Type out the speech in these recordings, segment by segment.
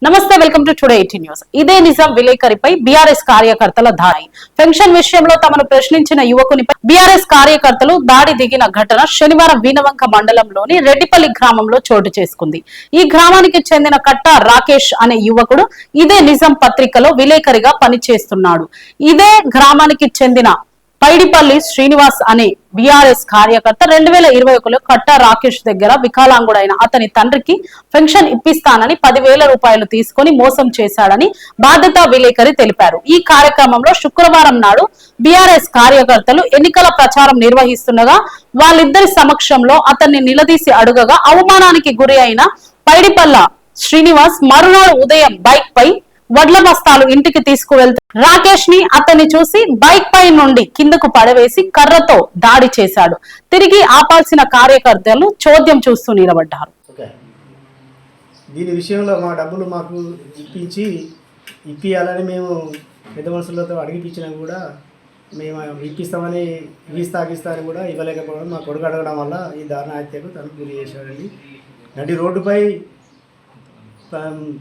నమస్తే, welcome to today 18 news. ఇదే Nizam విలేకరిపై BRS కార్యకర్తల దాడి. పెన్షన్ విషయంలో తమను ప్రశ్నించిన యువకునిపై బీఆర్ఎస్ కార్యకర్తలు దాడి దిగిన ఘటన శనివారం వీనవంక మండలంలోని రెడ్డిపల్లి గ్రామంలో చోటు చేసుకుంది. ఈ గ్రామానికి చెందిన కట్ట రాకేష్ అనే యువకుడు ఇదే నిజాం పత్రికలో విలేకరిగా పనిచేస్తున్నాడు. ఇదే గ్రామానికి చెందిన పైడిపల్లి శ్రీనివాస్ అనే బీఆర్ఎస్ కార్యకర్త 2021లో కట్టా రాకేష్ దగ్గర వికలాంగుడైన అతని తండ్రికి పెన్షన్ ఇప్పిస్తానని 10,000 రూపాయలు తీసుకుని మోసం చేశాడని బాధ్యత విలేకరి తెలిపారు. ఈ కార్యక్రమంలో శుక్రవారం నాడు బీఆర్ఎస్ కార్యకర్తలు ఎన్నికల ప్రచారం నిర్వహిస్తుండగా వాళ్ళిద్దరి సమక్షంలో అతన్ని నిలదీసి అడుగగా అవమానానికి గురి అయిన పైడిపల్ల శ్రీనివాస్ మరునాడు ఉదయం బైక్ పై వడ్ల బస్తాలు ఇంటికి తీసుకువెళ్తూ రాకేష్ ని అతన్ని చూసి బైక్ పై నుండి కిందకు పడవేసి కర్రతో దాడి చేశాడు. తిరిగి ఆపాల్సిన కార్యకర్తలు చోద్యం చూస్తూ నిలబడ్డారు. దీని విషయంలో మా డబ్బులు మాకు ఇప్పియాలని మేము పెద్ద మనుషులతో అడిగిపించినా కూడా మేము ఇప్పిస్తామని ఇస్తా అని కూడా ఇవ్వలేకపోవడం మా కొడుకు అడగడం వల్ల ఈ దారుణ హత్యకు తను గురి చేశాడండి. నడి రోడ్డుపై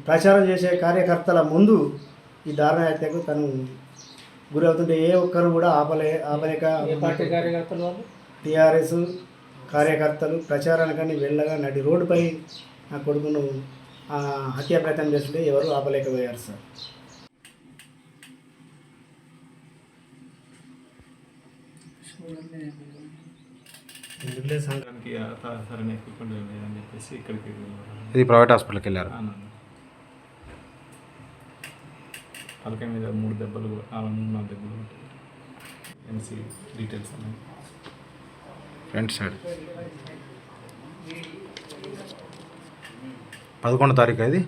ప్రచారం చేసే కార్యకర్తల ముందు ఈ దారుణ హత్యకు తను గురి అవుతుంటే ఏ ఒక్కరు కూడా ఆపలేక టీఆర్ఎస్ కార్యకర్తలు ప్రచారానికని వెళ్ళగా నడి రోడ్డుపై నా కొడుకును హత్యా ప్రయత్నం చేస్తుంటే ఎవరు ఆపలేకపోయారు సార్. ఇది ప్రైవేట్ హాస్పిటల్కి వెళ్ళారు. తలకాయ మీద 3 దెబ్బలు 4 దెబ్బలు ఎంసీ డీటెయిల్స్ అన్నీ ఫ్రంట్ సైడ్ 11వ తారీఖు అది.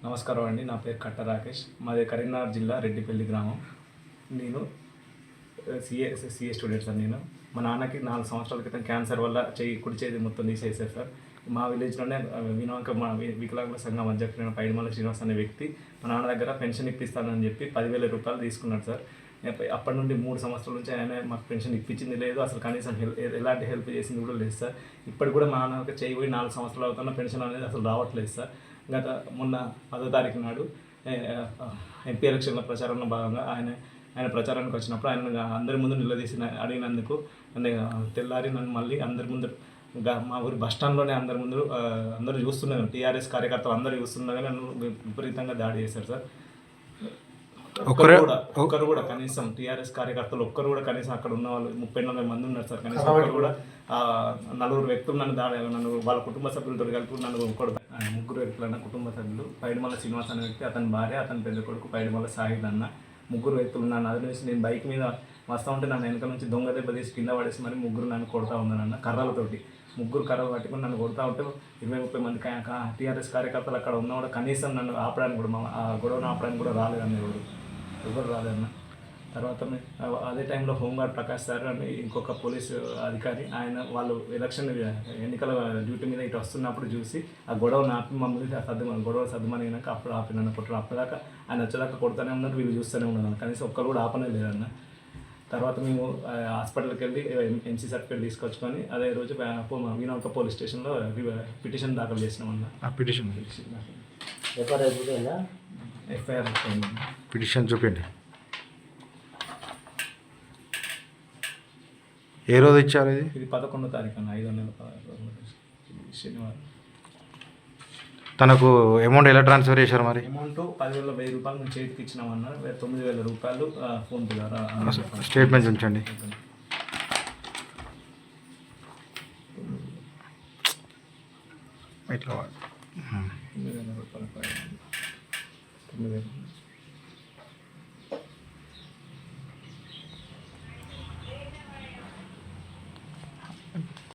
నమస్కారం అండి, నా పేరు కట్ట రాకేష్. మాది కరీంనగర్ జిల్లా రెడ్డిపల్లి గ్రామం. నేను సిఏ స్టూడెంట్ సార్. నేను మా నాన్నకి 4 సంవత్సరాల క్రితం క్యాన్సర్ వల్ల కుడి చేతి మొత్తం తీసేసారు సార్. మా విలేజ్లోనే వినవంక మా వికలాంగుల సంఘం అధ్యక్షుడైన పైడిమల్ల శ్రీనివాస్ అనే వ్యక్తి మా నాన్న దగ్గర పెన్షన్ ఇప్పిస్తానని చెప్పి 10,000 రూపాయలు తీసుకున్నాడు సార్. అప్పటి నుండి 3 సంవత్సరాల నుంచి ఆయన మాకు పెన్షన్ ఇప్పించింది లేదు, అసలు కనీసం ఎలాంటి హెల్ప్ చేసింది కూడా లేదు సార్. ఇప్పటికి కూడా మా నాన్నకి చేయబోయి 4 సంవత్సరాలు అవుతున్న పెన్షన్ అనేది అసలు రావట్లేదు సార్. మొన్న 10వ తారీఖు నాడు ఎంపీ ఎలక్షన్ల ప్రచారంలో భాగంగా ఆయన ప్రచారానికి వచ్చినప్పుడు ఆయన అందరి ముందు నిలదీసి అడిగినందుకు తెల్లారి నన్ను మళ్ళీ అందరి ముందు మా ఊరి బస్టాండ్లోనే అందరూ చూస్తున్నారు, టీఆర్ఎస్ కార్యకర్తలు అందరూ చూస్తుండగా నన్ను విపరీతంగా దాడి చేశారు సార్. ఒక్కరు కూడా కనీసం టీఆర్ఎస్ కార్యకర్తలు ఒక్కరు కూడా కనీసం అక్కడ ఉన్న వాళ్ళు 30-40 మంది ఉన్నారు సార్. కనీసం ఒక్కరు కూడా 4 వ్యక్తులు నన్ను వాళ్ళ కుటుంబ సభ్యులతో కలిపి నన్ను 3 వ్యక్తులన్న కుటుంబ సభ్యులు, పైడిమల్ల శ్రీనివాస్ అనే వ్యక్తి, అతని భార్య, అతని పెద్ద కొడుకు పైడిమల్ల సాహిద్ అన్న 3 వ్యక్తులు నన్ను అది నుంచి నేను బైక్ మీద వస్తూ ఉంటే నన్ను వెనక నుంచి దొంగ దెబ్బ తీసి కింద పడేసి మరి 3 నన్ను కొడతా ఉన్నానన్న కర్రలతోటి. 3 కర్రలు పట్టుకుని నన్ను కొడతా ఉంటే 20-30 మంది టీఆర్ఎస్ కార్యకర్తలు అక్కడ ఉన్నా కూడా కనీసం నన్ను ఆపడానికి కూడా ఆ గొడవను ఆపడానికి కూడా రాలేదన్న ఎవరు రాలేదన్న. తర్వాత అదే టైంలో హోంగార్డ్ ప్రకాష్ సార్ అని ఇంకొక పోలీసు అధికారి వాళ్ళు ఎన్నికల డ్యూటీ మీద ఇటు వస్తున్నప్పుడు చూసి ఆ గొడవను ఆపి మమ్మల్ని గొడవ సర్దుమనినాక అప్పుడు ఆపి నన్ను కొట్టరు. అప్పటిదాకా ఆయన వచ్చేదాకా కొడుతూనే ఉన్నారు, వీళ్ళు చూస్తూనే ఉన్నారు, కనీసం ఒక్కరు కూడా ఆపనే లేదన్న. తర్వాత మేము హాస్పిటల్కి వెళ్ళి ఎంసీ సర్టిఫికేట్ తీసుకొచ్చుకొని అదే రోజు వీనవంక పోలీస్ స్టేషన్లో పిటిషన్ దాఖలు చేసినామన్న. FIR petition చూపిండి. ఏ రోజు ఇచ్చారు ఇది 11వ తారీఖు అన్న, 5వ నెల శనివారం. తనకు అమౌంట్ ఎలా ట్రాన్స్ఫర్ చేశారు? మరి అమౌంట్ 10,000 రూపాయలు మేము చేతికి ఇచ్చినామన్న. 9,000 రూపాయలు ఫోన్పే ద్వారా. స్టేట్మెంట్ ఉంచండి. ఇట్లా 9,000 రూపాయలు